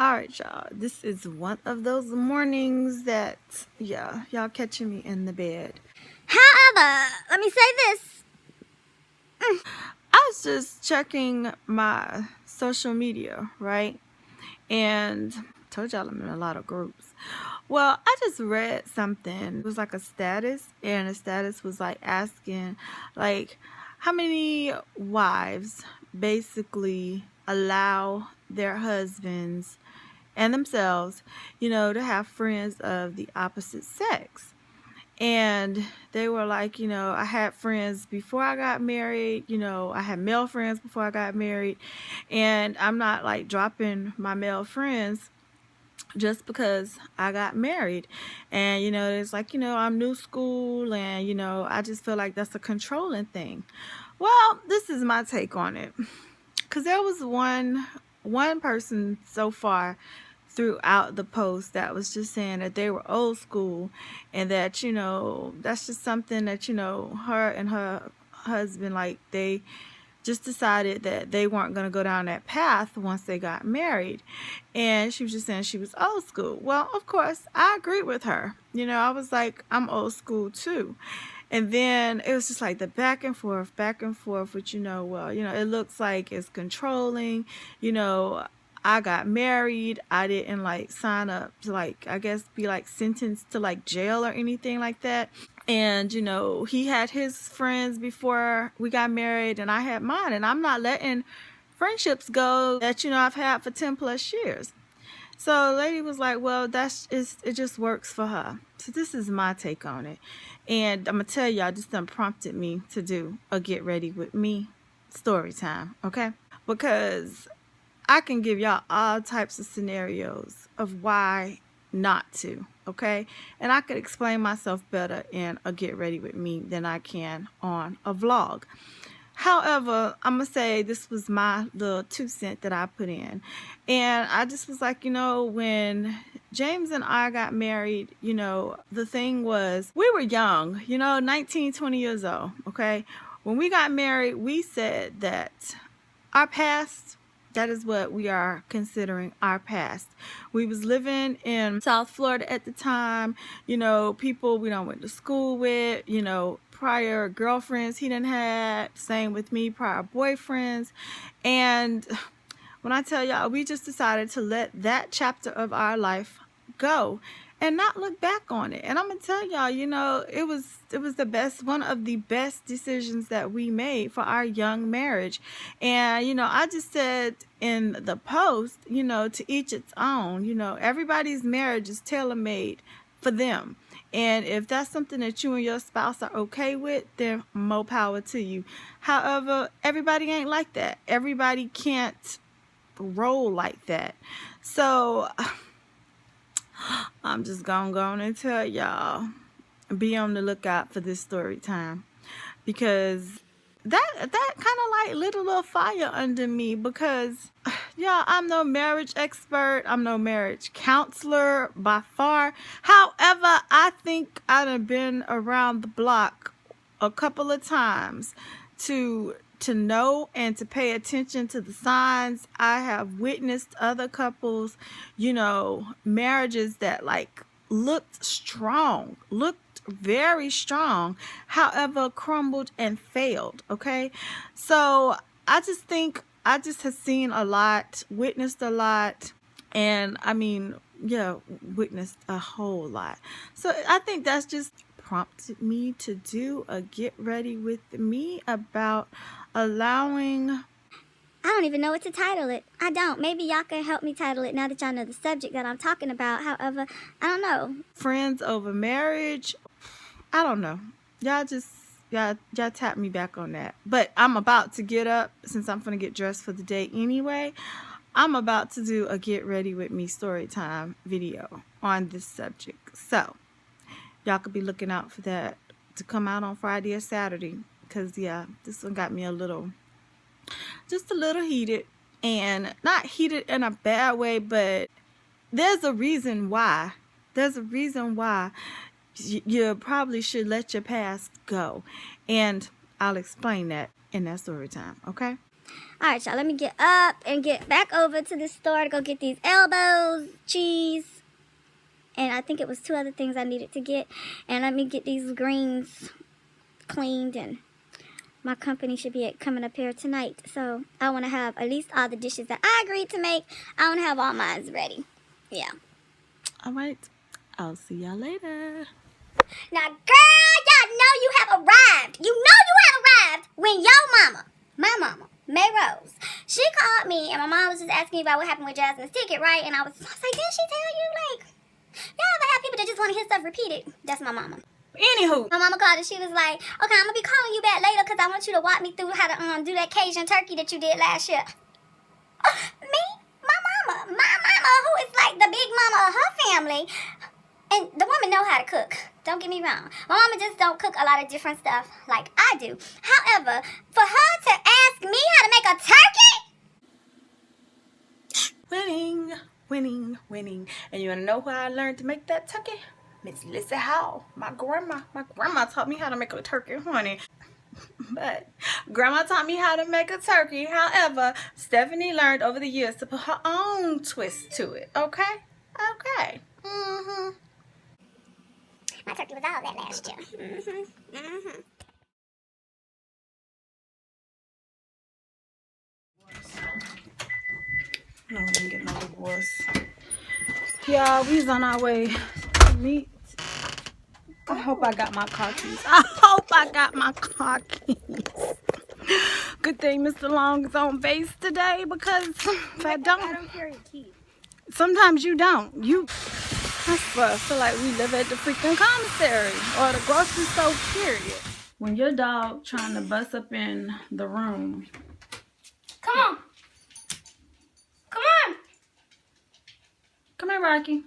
All right, y'all. This is one of those mornings that, yeah, y'all catching me in the bed. However, let me say this. I was just checking my social media, right? And told y'all I'm in a lot of groups. Well, I just read something. It was like a status, and the status was like asking, like, how many wives basically allow their husbands and themselves, to have friends of the opposite sex. And they were like, I had friends before I got married, I had male friends before I got married, and I'm not like dropping my male friends just because I got married. And it's like, I'm new school, and I just feel like that's a controlling thing. Well, this is my take on it, because there was one person so far throughout the post that was just saying that they were old school, and that that's just something that her and her husband, like, they just decided that they weren't going to go down that path once they got married. And she was just saying she was old school. Well, of course I agreed with her. I was like, I'm old school too. And then it was just like the back and forth, which, it looks like it's controlling. I got married. I didn't like sign up to, like, I guess be like sentenced to like jail or anything like that. And, he had his friends before we got married, and I had mine. And I'm not letting friendships go that, I've had for 10 plus years. So the lady was like, well, it just works for her. So this is my take on it. And I'm going to tell y'all, this done prompted me to do a Get Ready With Me story time, okay? Because I can give y'all all types of scenarios of why not to, okay? And I could explain myself better in a Get Ready With Me than I can on a vlog. However, I'm going to say this was my little 2 cents that I put in. And I just was like, when James and I got married, the thing was, we were young, 19, 20 years old, okay? When we got married, we said that our past, that is what we are considering our past. We was living in South Florida at the time, people we done went to school with, prior girlfriends he done had, same with me, prior boyfriends. And when I tell y'all, we just decided to let that chapter of our life go and not look back on it. And I'm gonna tell y'all, it was one of the best decisions that we made for our young marriage. And I just said in the post, to each its own. Everybody's marriage is tailor-made for them. And if that's something that you and your spouse are okay with, then more power to you. However, everybody ain't like that. Everybody can't roll like that. So I'm just gonna go on and tell y'all, be on the lookout for this story time, because that kind of like lit a little fire under me. Because yeah, I'm no marriage expert, I'm no marriage counselor by far. However, I think I'd have been around the block a couple of times to know and to pay attention to the signs. I have witnessed other couples, marriages that like looked strong, looked very strong, however crumbled and failed, okay? So I just think I just have seen a lot, witnessed a lot, and witnessed a whole lot. So I think that's just prompted me to do a Get Ready With Me about allowing, I don't even know what to title it. I don't. Maybe y'all can help me title it now that y'all know the subject that I'm talking about. However, I don't know. Friends over marriage. I don't know. Y'all tap me back on that. But I'm about to get up, since I'm going to get dressed for the day anyway. I'm about to do a Get Ready With Me story time video on this subject. So y'all could be looking out for that to come out on Friday or Saturday. Because, yeah, this one got me just a little heated. And not heated in a bad way, but there's a reason why. You probably should let your past go. And I'll explain that in that story time, okay? Alright, y'all, let me get up and get back over to the store to go get these elbows, cheese, and I think it was 2 other things I needed to get. And let me get these greens cleaned, and my company should be coming up here tonight. So I want to have at least all the dishes that I agreed to make. I want to have all mine ready. Yeah. All right. I'll see y'all later. Now, girl, y'all know you have arrived. You know you have arrived when your mama, my mama, May Rose, she called me, and my mom was just asking me about what happened with Jasmine's ticket, right? And I was like, didn't she tell you, like, y'all ever have people that just want to hear stuff repeated? That's my mama. Anywho, My mama called and she was like, okay, I'm going to be calling you back later because I want you to walk me through how to do that Cajun turkey that you did last year. Me? My mama, who is like the big mama of her family. And the woman know how to cook. Don't get me wrong. My mama just don't cook a lot of different stuff like I do. However, for her to ask me how to make a turkey? winning, winning, winning. And you want to know how I learned to make that turkey? Miss Lissy Howe. My grandma taught me how to make a turkey, honey. But grandma taught me how to make a turkey. However, Stephanie learned over the years to put her own twist to it. Okay? Okay. My turkey was all that last year. No, we didn't get no divorce. Yeah, we's on our way to meet. I hope I got my car keys. Good thing Mr. Long is on base today, because if I don't carry keys. Sometimes you don't. I feel like we live at the freaking commissary or the grocery store, period. When your dog trying to bust up in the room. Come on. Come on. Come here, Rocky.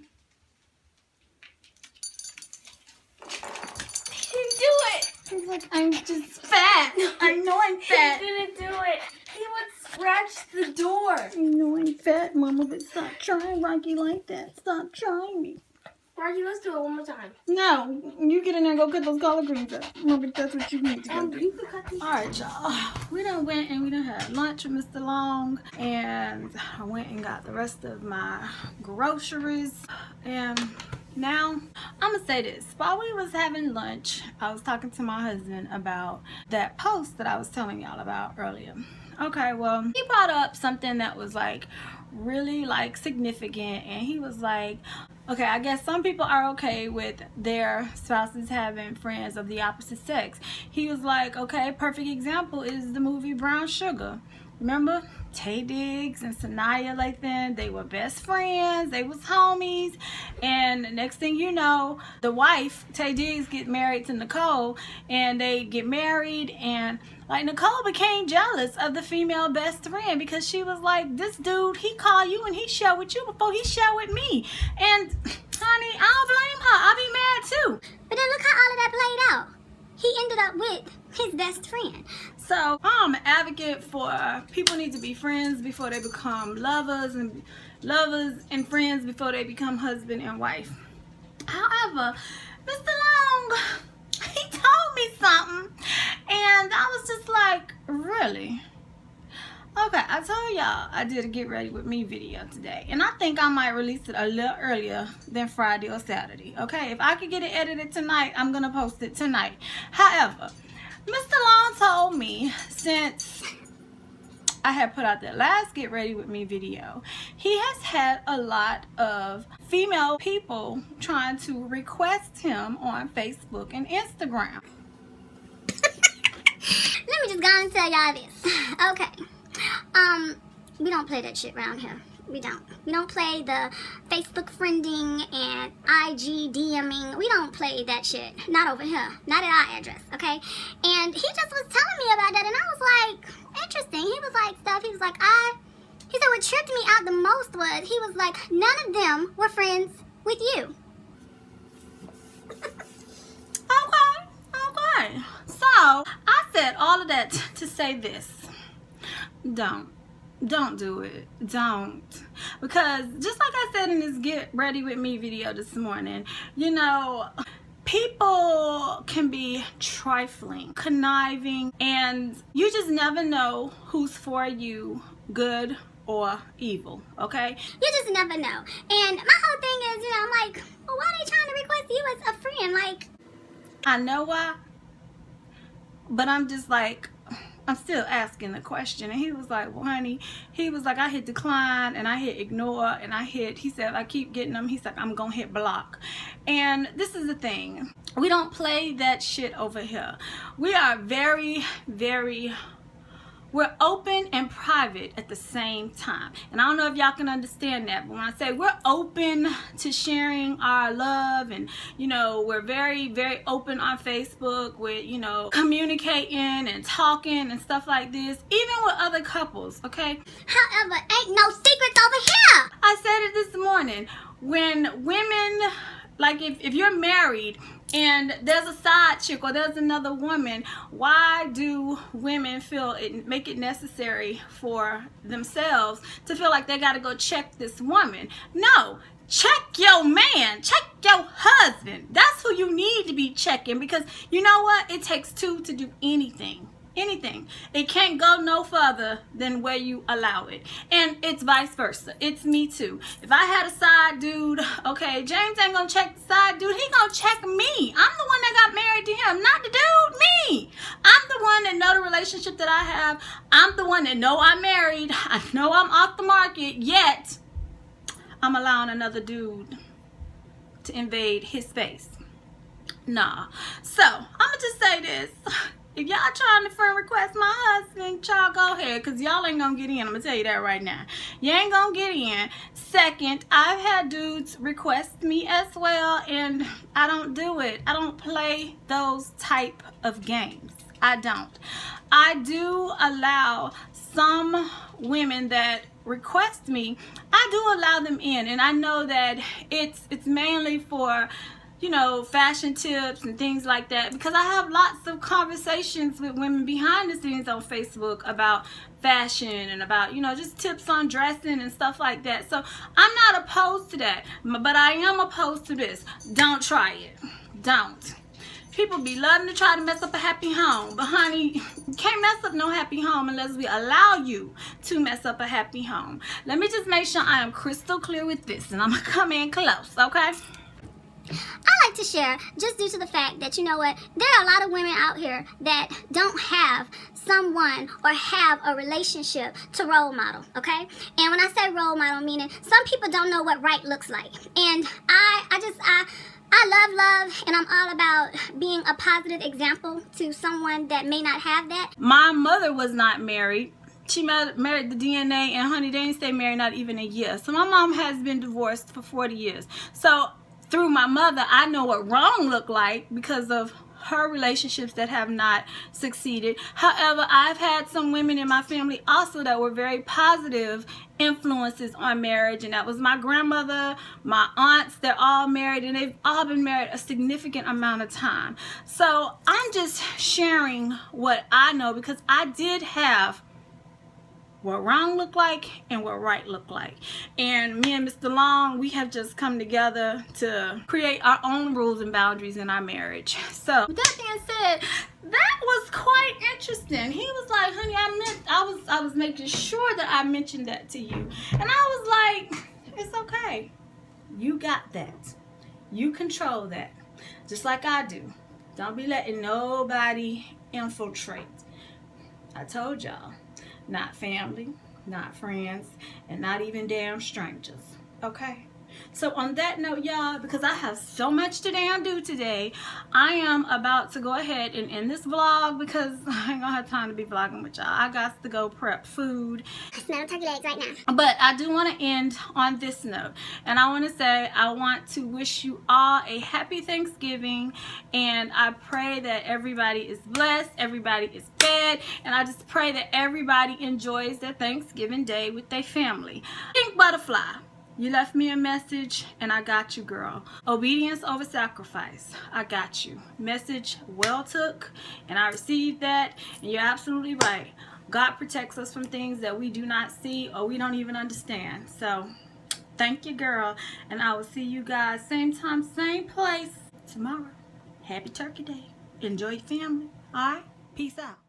He didn't do it. He's like, I'm just fat. I know I'm fat. He didn't do it. He would scratch the door. I know I'm fat, Mama, but stop trying Rocky like that. Stop trying me. Rocky, let's do it one more time. No, you get in there and go cut those collard greens up. Mama, that's what you need to go do. You can cut these. Alright, y'all. We done went and we done had lunch with Mr. Long. And I went and got the rest of my groceries. And now, I'm going to say this. While we was having lunch, I was talking to my husband about that post that I was telling y'all about earlier. Okay, well, he brought up something that was like really like significant, and he was like, okay, I guess some people are okay with their spouses having friends of the opposite sex. He was like, okay, perfect example is the movie Brown Sugar. Remember? Tay Diggs and Sanaya Lathan, they were best friends, they was homies, and the next thing you know, the wife, Tay Diggs, get married to Nicole, and they get married, and like Nicole became jealous of the female best friend because she was like, this dude, he called you and he shared with you before he shared with me. And honey, I don't blame her. I'll be mad too. But then look how all of that played out. He ended up with his best friend. So I'm an advocate for people need to be friends before they become lovers, and lovers and friends before they become husband and wife. However, Mr. Long, he told me something, and I was just like, really? Okay, I told y'all I did a get ready with me video today, and I think I might release it a little earlier than Friday or Saturday. Okay, if I could get it edited tonight, I'm gonna post it tonight. However, Mr. Long told me, since I had put out that last get ready with me video, he has had a lot of female people trying to request him on Facebook and Instagram. Let me just go and tell y'all this. Okay. We don't play that shit around here. We don't. We don't play the Facebook friending and IG DMing. We don't play that shit. Not over here. Not at our address, okay? And he just was telling me about that, and I was like, interesting. He was like, Steph, he said what tripped me out the most was, he was like, none of them were friends with you. Okay. So, I said all of that to say this. Don't do it. Don't. Because just like I said in this get ready with me video this morning, you know, people can be trifling, conniving, and you just never know who's for you, good or evil, okay? You just never know. And my whole thing is, I'm like, well, why are they trying to request you as a friend? Like, I know why, but I'm just like, I'm still asking the question. And he was like, well, honey, he was like, I hit decline and I hit ignore and he said, I keep getting them. He's like, I'm gonna hit block. And this is the thing, we don't play that shit over here. We are we're open and private at the same time. And I don't know if y'all can understand that, but when I say we're open to sharing our love and, we're very open on Facebook with, communicating and talking and stuff like this, even with other couples, okay? However, ain't no secrets over here. I said it this morning. When women, like if you're married and there's a side chick or there's another woman, why do women make it necessary for themselves to feel like they got to go check this woman? No, check your man, check your husband. That's who you need to be checking, because you know what? It takes two to do anything. It can't go no further than where you allow it. And it's vice versa. It's me too. If I had a side dude, okay, James ain't gonna check the side dude, he gonna check me. I'm the one that got married to him, not the dude, me. I'm the one that know the relationship that I have. I'm the one that know I'm married. I know I'm off the market, yet I'm allowing another dude to invade his space. Nah. So, I'ma just say this. If y'all trying to friend request my husband, y'all go ahead, because y'all ain't gonna get in. I'm gonna tell you that right now. You ain't gonna get in. Second, I've had dudes request me as well, and I don't do it. I don't play those type of games. I don't. I do allow some women that request me, I do allow them in, and I know that it's mainly for fashion tips and things like that, because I have lots of conversations with women behind the scenes on Facebook about fashion and about just tips on dressing and stuff like that. So I'm not opposed to that, but I am opposed to this. Don't try it. Don't. People be loving to try to mess up a happy home, but honey, you can't mess up no happy home unless we allow you to mess up a happy home. Let me just make sure I am crystal clear with this, and I'm gonna come in close, okay? I like to share just due to the fact that, there are a lot of women out here that don't have someone or have a relationship to role model, okay? And when I say role model, meaning some people don't know what right looks like. And I love, and I'm all about being a positive example to someone that may not have that. My mother was not married. She married the DNA, and honey, they didn't stay married not even a year. So my mom has been divorced for 40 years. So through my mother, I know what wrong looked like because of her relationships that have not succeeded. However, I've had some women in my family also that were very positive influences on marriage, and that was my grandmother, my aunts. They're all married, and they've all been married a significant amount of time. So I'm just sharing what I know, because I did have what wrong looked like and what right looked like. And me and Mr. Long, we have just come together to create our own rules and boundaries in our marriage. So with that being said, that was quite interesting. He was like, honey, I was making sure that I mentioned that to you. And I was like, it's okay. You got that. You control that. Just like I do. Don't be letting nobody infiltrate. I told y'all. Not family, not friends, and not even damn strangers. Okay? So on that note, y'all, because I have so much to damn do today, I am about to go ahead and end this vlog, because I ain't gonna have time to be vlogging with y'all. I got to go prep food. Smell turkey legs right now. But I do want to end on this note, and I want to say I want to wish you all a happy Thanksgiving, and I pray that everybody is blessed, everybody is fed, and I just pray that everybody enjoys their Thanksgiving day with their family. Pink butterfly. You left me a message, and I got you, girl. Obedience over sacrifice. I got you. Message well took, and I received that, and you're absolutely right. God protects us from things that we do not see or we don't even understand. So, thank you, girl, and I will see you guys same time, same place tomorrow. Happy Turkey Day. Enjoy your family. All right? Peace out.